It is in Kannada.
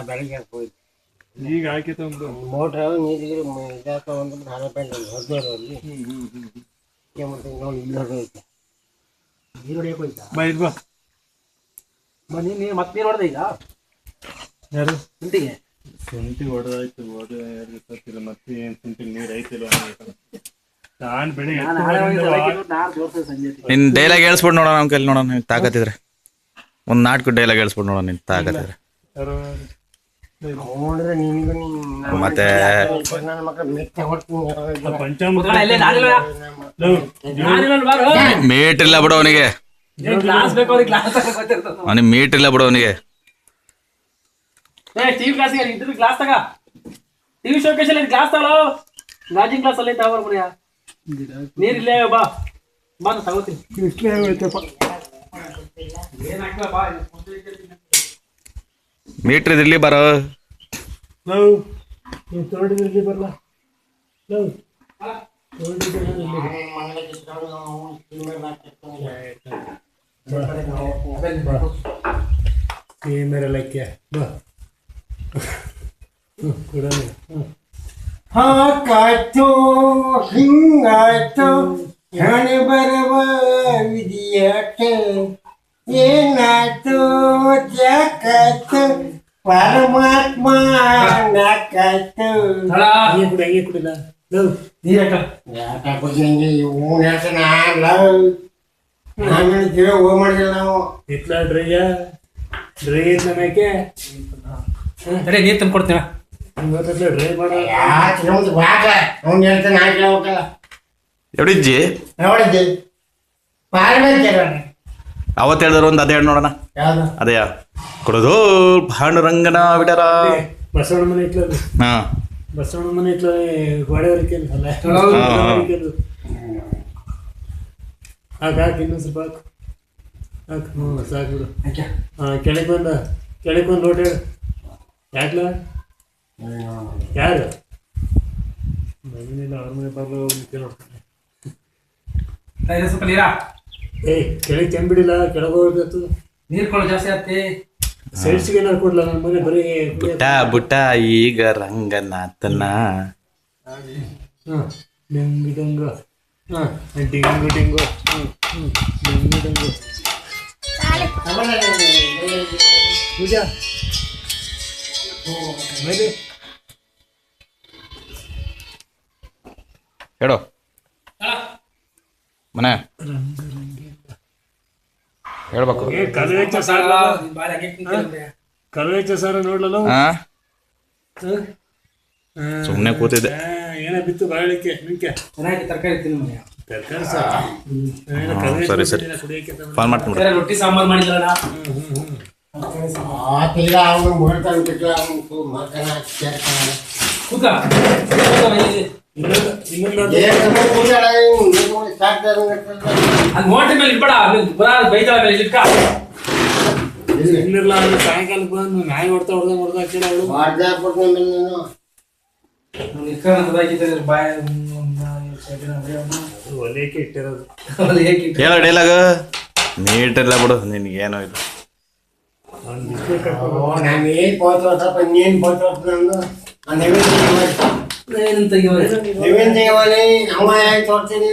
ಬೆಳಗ್ಗೆ ಹೋಯ್ತು ಈಗ ಹಾಕಿತ್ತು ಒಂದು ಮೋಟ್ರ್ ನೀರಿಗೆ ಇದಾಕ ಒಂದು ನಾಲ್ಕು ಪ್ಯಾಂಟ್ ಹೊರದವರಲ್ಲಿ ಮತ್ತೆ ನೋಡಿ ಇಲ್ಲಿ ಹೊರಡೋಯ್ತು ನೀರು ಹೊಡಿಯಕ್ಕೆ ಹೋಯ್ತಾ ಬಾ ಇದು ಬಾ ನೀನು ಮತ್ತೆ ನೀರು ಹೊಡೆದ ಈಗ ಯಾರು ಶುಂಠಿಗೆ ಶುಂಠಿ ಹೊಡೆದಾಯ್ತು ಗೊತ್ತಿಲ್ಲ ಮತ್ತೆ ಏನು ಶುಂಠಿ ನೀರು ಐತಿಲ್ಲ ನಾನು ಬೆಳಿಗ್ಗೆ ನಿನ್ ಡೈಲಾಗ್ ಹೇಳ್ಸ್ಬಿಟ್ಟು ನೋಡೋಣ ನಮ್ಮ ಕೈಲಿ ನೋಡೋಣ ನಿನ್ ತಾಕತ್ತಿದ್ರೆ ಒಂದು ನಾಟಕ ಡೈಲಾಗ್ ಹೇಳ್ಸ್ಬಿಟ್ಟು ನೋಡೋಣ ನಿನ್ ತಾಕತ್ತಿದ್ರೆ ಮತ್ತೆ ನನ್ನ ಮಕ್ಕಳು ಮೆಚ್ಚ ಹೊಡ್ತೀನಿ ಮೀಟ್ ಇಲ್ಲ ಬಿಡು ಅವನಿಗೆ ಅವನಿಗೆ ಮೀಟ್ ಇಲ್ಲ ಬಿಡು ಅವನಿಗೆ ಗ್ಲಾಸ್ ತಗ ಟಿವಿ ಶೋಕೇಶ್ ಅಲ್ಲಿ ಗ್ಲಾಸ್ ತಗೊಳ್ಳೋ ಗಾಜಿನ ಗ್ಲಾಸ್ ಅಲ್ಲಿ ತಗೋ ಬರಿಯಾ ನೀರ್ ಇಲ್ಲೇ ಬಾ ಬಾ ತಗೋತೀನಿ ಇಷ್ಟೇ ಹೋಯ್ತಪ್ಪ ಮೀಟ್ರ್ ಇಲ್ಲಿ ಬರೋ ಲವ್ ನೀವು ತೋಟದಲ್ಲಿ ಬರಲ್ಲ ಲವ್ ಮೇರಲಕ್ಕೆ ಬಾ ಕೂಡ ಹಾಕಾಯ್ತು ಹಿಂಗಾಯ್ತು ಹಣೆ ಬರವ ವಿಧಿಯಾಟ ಏನಾಯ್ತು ಯಾಕಾಯ್ತು ಪರಮಾತ್ಮ ನಾಕಾಯ್ತು ಹಂಗೆ ಕುಡಿಲ್ಲ ಯಾಕೆ ಇವ್ನು ಹೇಳ್ತಾನ ನಾನು ಜೀವ ಹೋಗಿ ಮಾಡಿದಿಲ್ಲ ನಾವು ಇಟ್ಲ ಡ್ರೈಯ ಡ್ರೈ ಐತ್ ನಮಗೆ ನೀರ್ ತಂದ್ಕೊಡ್ತೀನ ಡ್ರೈ ಮಾಡ ಯಾಕೆ ಬಾಕ ಅವ್ನು ಹೇಳ್ತಾನೆ ನಾ ಕೇಳ್ಬೇಕಲ್ಲ ಎವಡಿಜ್ಜಿ ನೋಡಿದ್ದೆ ಪಾರ್ಬೇಕು ಅವತ್ತು ಹೇಳಿದ್ರು ಒಂದು ಅದೇ ಹೇಳಿ ನೋಡೋಣ ಯಾವ್ದು ಅದೇ ಕೊಡೋದು ಪಾಂಡುರಂಗನ ಬಿಡರ ಬಸವಣ್ಣ ಮನೆ ಇಟ್ಲದು ಹಾ ಬಸವಣ್ಣ ಮನೆ ಇಟ್ಲ ಗೋಡೆವರಿಕೆ ಅಲ್ಲ ಹಾಕಿ ಇನ್ನೊಂದು ಸ್ವಲ್ಪ ಹಾಕು ಹ್ಞೂ ಸಾಕು ಬಿಡು ಹಾಂ ಕೆಳಗೆ ಒಂದು ಲೋಟ ಹೇಳು ಯಾಕ್ಲ ಯಾರು ಮನೇನಿಲ್ಲ ಅವ್ರ ಮನೆ ಬರ್ಬೋ ನೋಡ್ತಾನೆ ಸ್ವಲ್ಪ ನೀರಾ ಏಯ್ ಕೆಳಗೆ ಚೆಂಬಿಡಿಲ್ಲ ಕೆಳಗೆ ಹೋಗ್ಬೇಕು ನೀರ್ ಕೊಡ ಜಾಸ್ತಿ ಆಗ್ತಿ ಸೈಡ್ಸ್ಗೆ ಏನಾರು ಕೊಡ್ಲ ನನ್ನ ಮನೆ ಬರೀ ಬುಟ್ಟ ಈಗ ರಂಗನಾಥನ ಹಾಂ ಡೆಂಗು ಡೆಂಗು ಹಾಂ ಡಿಂಗು ಡಿಂಗು ಡೆಂಗು ಡೆಂಗು ಪೂಜಾ ಮೇಲೆ ಹೇಳು ಮನೆ ಹೇಳ್ಬೇಕು ಕಲ್ವೆಚ್ಚ ಸಾರ ನೋಡ್ಲಲ್ಲ ಹಾ ಸುಮ್ಮನೆ ಕೂತಿದ್ದೆ ಏನ ಬಿತ್ತು ಬಾಳಿಕೆ ನಿಂಕೆ ತರಕಾರಿ ತಿನ್ನು ತರಕಾರಿ ಸಾರು ಸರಿ ಸರಿ ಫೋನ್ ಮಾಡ್ತೀನಿ ರೊಟ್ಟಿ ಸಾಂಬಾರ್ ಮಾಡಿದ್ರಲ್ಲ ಆತಿಲ್ಲ ಅವನು ಮುಹೂರ್ತ ಬಿಟ್ಟಲ್ಲ ಅವನು ಮಕ್ಕಳ ಸೇರ್ತಾನೆ ಕೂಕ ಮೋಟೆ ಮೇಲೆ ಇಟ್ಬೇಡ ಬೈತಾಳ ಮೇಲೆ ಇಟ್ಕ ಇನ್ನಿರ್ಲ ಸಾಯಂಕಾಲಕ್ಕೆ ಬಂದು ನಾಯಿ ಹೊಡ್ದ ಹಾಕಿಡ ಅವಳು ಒಲೆಯಕ್ಕೆ ಇಟ್ಟಿರೋದು ಹೇಳೋ ಡೈಲಾಗ್ ನೀಟ್ ಇಲ್ಲ ಬಿಡು ನಿನ್ಗೇನೋ ಇದು ನಾನು ಏನು ಪೋತೋಟಪ್ಪ ಇನ್ನೇನು ಪೋತೋಟ ನಂದು ನೈವೇದ್ಯ ನಾವು ಯಾಕೆ ತೋರ್ತೀನಿ